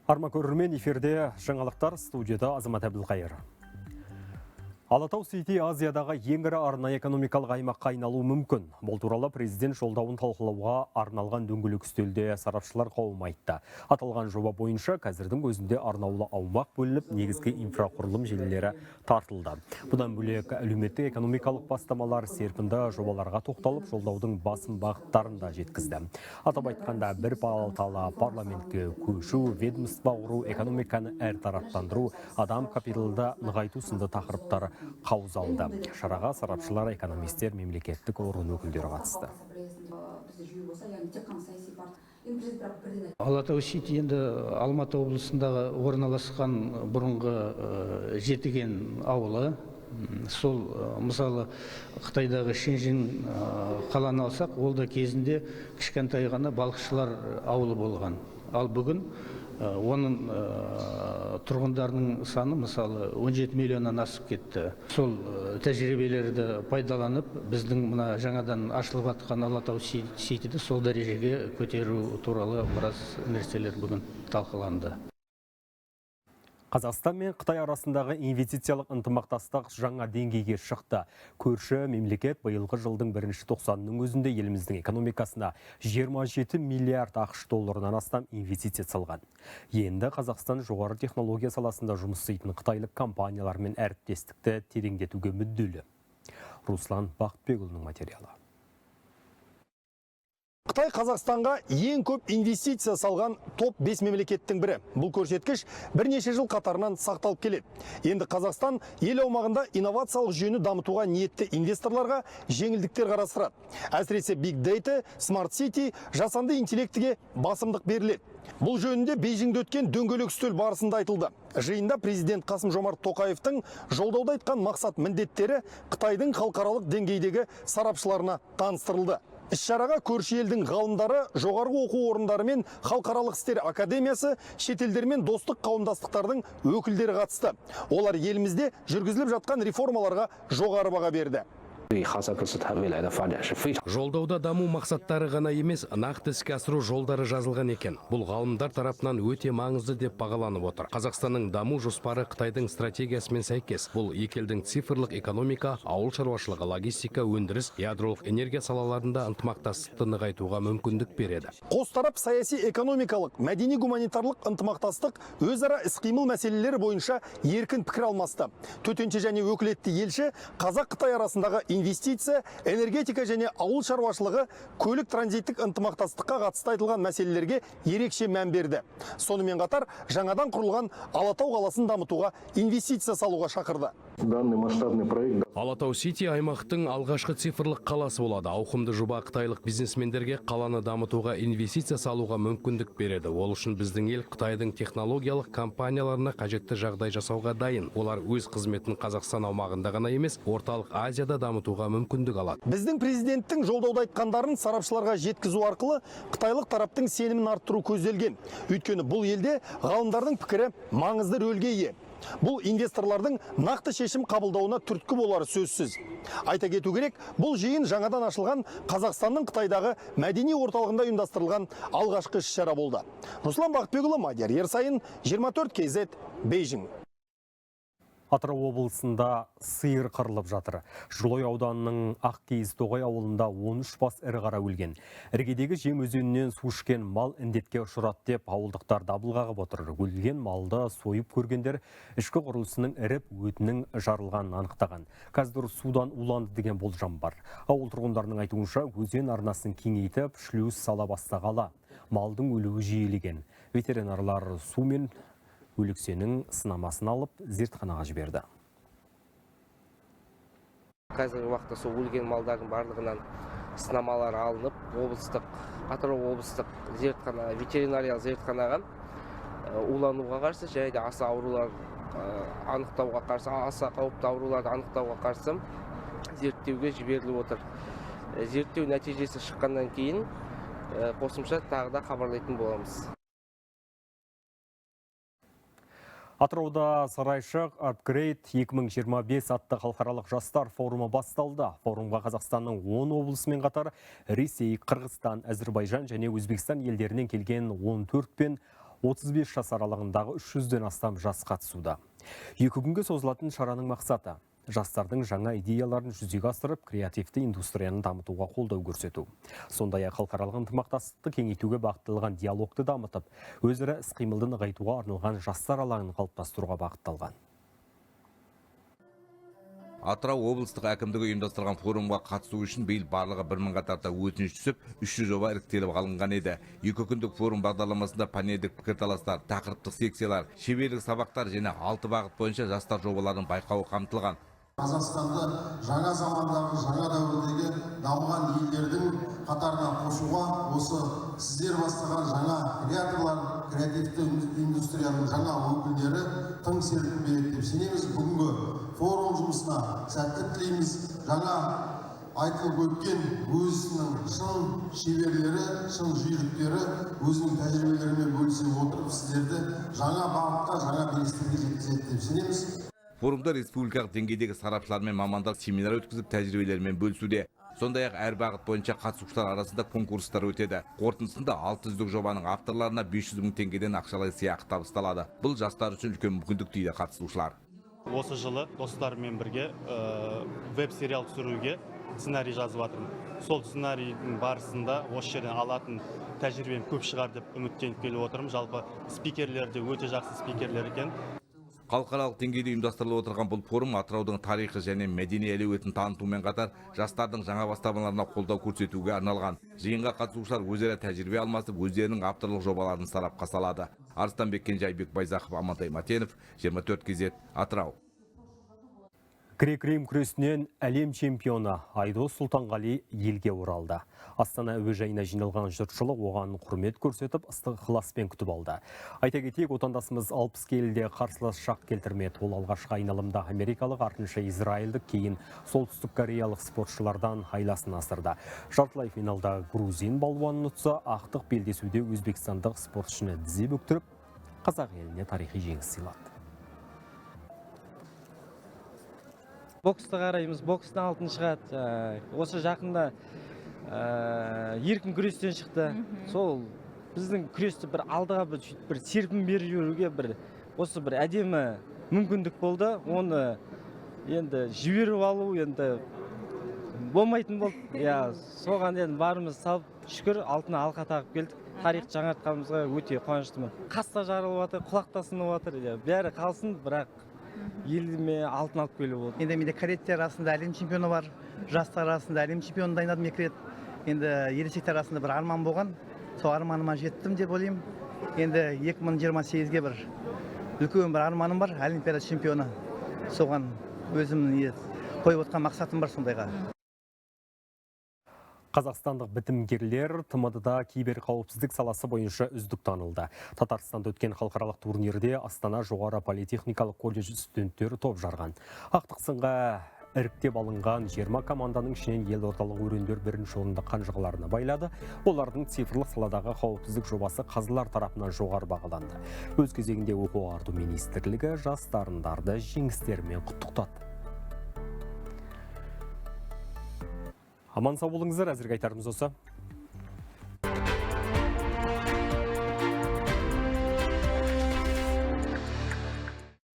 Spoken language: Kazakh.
Арма көрермен, эфирде жаңалықтар, студияда Азамат Әбілқайыр. Алатау Сити Азиядағы ең ірі арнайы экономикалық аймаққа айналуы мүмкін. Бұл туралы президент жолдауын талқылауға арналған дөңгелек үстелде сарапшылар қауымы айтты. Аталған жоба бойынша қазірдің өзінде арнаулы аумақ бөлініп, негізгі инфрақұрылым желілері тартылды. Бұдан бөлек әлеуметтік экономикалық бастамалар серпінді жобаларға тоқталып, жолдаудың басым бағыттарын да жеткізді. Атап айтқанда, бір палаталы парламентке көшу, ведомство құру, экономиканы әртараптандыру, адам капиталды нығайту сынды тақырыптар қаузалды. Шараға сарапшылар, экономистер, мемлекеттік орган өкілдері қатысты. Алатау Сити енді Алматы облысындағы орналасқан бұрынғы Жетіген ауылы. Сол мысалы Қытайдағы Шэньчжэнь қаланы алсақ, ол да кезінде кішкентай ғана балықшылар ауылы болған. Ал бүгін оның тұрғындарының саны мысалы 17 миллионнан асып кетті. Сол тәжірибелерді пайдаланып, біздің мына жаңадан ашылып жатқан Алатау Ситиді сол дәрежеге көтеру туралы біраз нәрселер бүгін талқыланды. Қазақстан мен Қытай арасындағы инвестициялық ынтымақтастық жаңа деңгейге шықты. Көрші мемлекет биылғы жылдың 1-тоқсанының өзінде еліміздің экономикасына 27 миллиард ақш долларынан астам инвестиция салған. Енді Қазақстан жоғары технология саласында жұмыс істейтін қытайлық компаниялармен әріптестікті тереңдетуге мүдделі. Руслан Бақытбекұлының материалы. Қытай Қазақстанға ең көп инвестиция салған топ 5 мемлекеттің бірі. Бұл көрсеткіш бірнеше жыл қатарынан сақталып келеді. Енді Қазақстан ел аумағында инновациялық жүйені дамытуға ниетті инвесторларға жеңілдіктер қарастырады. Әсіресе Big Data, Smart City, жасанды интеллектіге басымдық беріледі. Бұл жөнінде Бейжіңде өткен дөңгелек үстел барысында айтылды. Жиында президент Қасым-Жомарт Тоқаевтың жолдауда айтқан мақсат міндеттері Қытайдың халықаралық деңгейдегі сарапшыларына таныстырылды. Іс-шараға көрші елдің ғалымдары, жоғарғы оқу орындары мен халықаралық істер академиясы, шетелдермен достық қауымдастықтардың өкілдері қатысты. Олар елімізде жүргізіліп жатқан реформаларға жоғары баға берді. Жолдауда даму мақсаттары ғана емес, нақты іске асыру жолдары жазылған екен. Бұл ғалымдар тарапынан өте маңызды деп бағаланып отыр. Қазақстанның даму жоспары Қытайдың стратегиясымен сәйкес. Бұл екі елдің цифрлық экономика, ауыл шаруашылығы, логистика, өндіріс, ядролық энергия салаларында ынтымақтастықты нығайтуға мүмкіндік береді. Қос тарап саяси экономикалық, мәдени-гуманитарлық ынтымақтастық өзара іс-қимыл мәселелері бойынша еркін пікір алмасты. Төтенше және өкілетті елші Қазақ-Қытай арасындағы инвестиция, энергетика және ауыл шаруашылығы, көлік транзиттік ынтымақтастыққа қатысты айтылған мәселелерге ерекше мән берді. Сонымен қатар жаңадан құрылған Алатау қаласын дамытуға инвестиция салуға шақырды. Данный масштабный проект Алатау Сити аймақтың алғашқы цифрлық қаласы болады. Ауқымды жоба қытайлық бизнесмендерге қаланы дамытуға инвестиция салуға мүмкіндік береді. Ол үшін біздің ел Қытайдың технологиялық компанияларына қажетті жағдай жасауға дайын. Олар өз қызметін Қазақстан аумағында ғана емес, орталық Азияда дамытуға мүмкіндік алады. Біздің президенттің жолдауда айтқандарын сарапшыларға жеткізу арқылы қытайлық тараптың сенімін арттыру көзделген. Өйткені бұл елде ғалымдардың пікірі маңызды рөлге ие. Бұл инвесторлардың нақты шешім қабылдауына түрткі болары сөзсіз. Айта кету керек, бұл жиын жаңадан ашылған Қазақстанның Қытайдағы мәдени орталығында ұйымдастырылған алғашқы іс-шара болды. Руслан Бақытбекұлы, Мадияр Ерсайын, 24 KZ, Бейжің. Атырау облысында сиыр қырылып жатыр. Жылой ауданының Ақкиіз Тоғай ауылында 13 бас ірі қара өлген. Іргедегі Жем өзенінен су ішкен мал індетке ұшырады деп ауылдықтар дабыл қағып отыр. Өлген малды сойып көргендер ішкі құрылысының іріп өтінің жарылғанын анықтаған. Қазір судан уланды деген болжам бар. Ауыл тұрғындарының айтуынша өзен арнасын кеңейтіп шлюз сала бастағалы. Малдың өлуі жиілеген. Ветеринарлар су мен өліксенің сынамасын алып, зертханаға жіберді. Қазіргі уақытта сол өлген малдардың барлығынан сынамалар алынып, Атырау облыстық зертхана, ветеринариялық зертханаға улануға қарсы, және де аса аурулар анықтауға қарсы, аса қауіпті ауруларды анықтауға қарсы зерттеуге жіберіліп отыр. Зерттеу нәтижесі шыққаннан кейін қосымша тағы да хабарлайтын боламыз. Атырауда Сарайшық Upgrade 2025 атты халықаралық жастар форумы басталды. Форумға Қазақстанның 10 облысымен қатар Ресей, Қырғызстан, Әзірбайжан және Өзбекстан елдерінен келген 14 пен 35 жас аралығындағы 300-ден астам жас қатысуда. 2 күнге созылатын шараның мақсаты жастардың жаңа идеяларын жүзеге асырып, креативті индустрияны дамытуға қолдау көрсету. Сондай-ақ халықаралық ынтымақтастықты кеңейтуге бағытталған диалогты дамытып, өзара іс-қимылды нығайтуға арналған жастар алаңын қалыптастыруға бағытталған. Атырау облыстық әкімдігі ұйымдастырған форумға қатысу үшін биыл барлығы 1000-ға тарта өтініш түсіп, 300 жоба іріктеліп алынған еді. 2 күндік форум бағдарламасында панельдік пікірталастар, тақырыптық секциялар, шеберлік сабақтар және 6 бағыт бойынша жастар жобаларын байқауы қамтылған. Қазақстанды жаңа замандағы, жаңа дәуірдегі дамыған елдердің қатарына қосуға, осы сіздер бастаған жаңа креаторлар, креативті индустрияның жаңа өкілдері тың серпін береді деп сенеміз. Бүгінгі форум жұмысына сәттілік тілейміз. Жаңа айтылып өткен өзінің шын шеберлері, шын жүйріктері өзінің тәжірибелерімен бөлісе отырып, сіздерді жаңа бағытқа, жаңа белестерге жеткізеді деп сенеміз. Форумда республикалық деңгейдегі сарапшылар мен мамандар семинар өткізіп тәжірибелерімен бөлісуде. Сондай-ақ әр бағыт бойынша қатысушылар арасында конкурстар өтеді. Қорытындысында 600 жобаның авторларына 500 000 теңгеден ақшалай сыйақы табысталады. Бұл жастар үшін үлкен мүмкіндік дейді қатысушылар. Осы жылы достарыммен бірге веб-сериал түсіруге сценарий жазып жатырмын. Сол сценарийдің барысында осы жерден алатын тәжірибем көп шығар деп үміттеніп келіп отырмын. Жалпы спикерлер де өте жақсы спикерлер екен. Халықаралық деңгейде ұйымдастырылып отырған бұл форум Атыраудың тарихы және мәдени әлеуетін танытумен қатар жастардың жаңа бастамаларына қолдау көрсетуге арналған. Жиынға қатысушылар өзара тәжірибе алмасып, өздерінің авторлық жобаларын сарапқа салады. Арыстанбек Кенжайбек Байзақов, Амантай Матенов, 24 KZ, Атырау. Грек-рим күресінен әлем чемпионы Айдос Сұлтанғали елге оралды. Астана әуежайына жиналған жұртшылық оған құрмет көрсетіп, ыстық ықыласпен күтіп алды. Айта кетейік, отандасымыз 60 келіде қарсылас шақ келтірмеді. Ол алғашқы айналымда америкалық, артынша израильдік, кейін солтүстік кореялық спортшылардан айласын асырды. Жартылай финалда грузин балуанын ұтса, ақтық белдесуде өзбекстандық спортшыны тізе бүктіріп, қазақ еліне тарихи жеңіс сыйлады. Боксты қараймыз, бокстан алтын шығады. Осы жақында еркін күрестен шықты. Сол біздің күресті бір алдыға бір серпін беріп жүруге осы бір әдемі мүмкіндік болды. Оны енді жіберіп алу енді болмайтын болды. Соған енді барымыз салып, шүкір алтын алқа тағып келдік. Тарих жаңартқанымызға өте қуаныштымын. Қаста жарылып жатыр, құлақта сынып жатыр. Бәрі қалсын, бірақ еліме алтын алып келу болды. Енді менде кадеттер арасында әлем чемпионы бар, жастар арасында әлем чемпионы дайындадым 2 рет. Енді ересектер арасында бір арман болған, сол арманыма жеттім деп ойлаймын. Енді 2028-ге бір үлкен бір арманым бар, олимпиада чемпионы. Соған өзімнің қойып отқан мақсатым бар сондайға. Қазақстандық бітімгерлер ТМД-да киберқауіпсіздік саласы бойынша үздік танылды. Татарстанда өткен халықаралық турнирде Астана жоғары политехникалық колледж студенттері топ жарған. Ақтық сынға іріктеп алынған 20 команданың ішінен елордалық өрендер бірінші орынды қанжығаларына байлады. Олардың цифрлық саладағы қауіпсіздік жобасы қазылар тарапынан жоғары бағаланды. Өз кезегінде оқу ағарту министрлігі жас дарындарды жеңістерімен құттықтады. Аман сау болыңыздар, әзірге айтарымыз осы.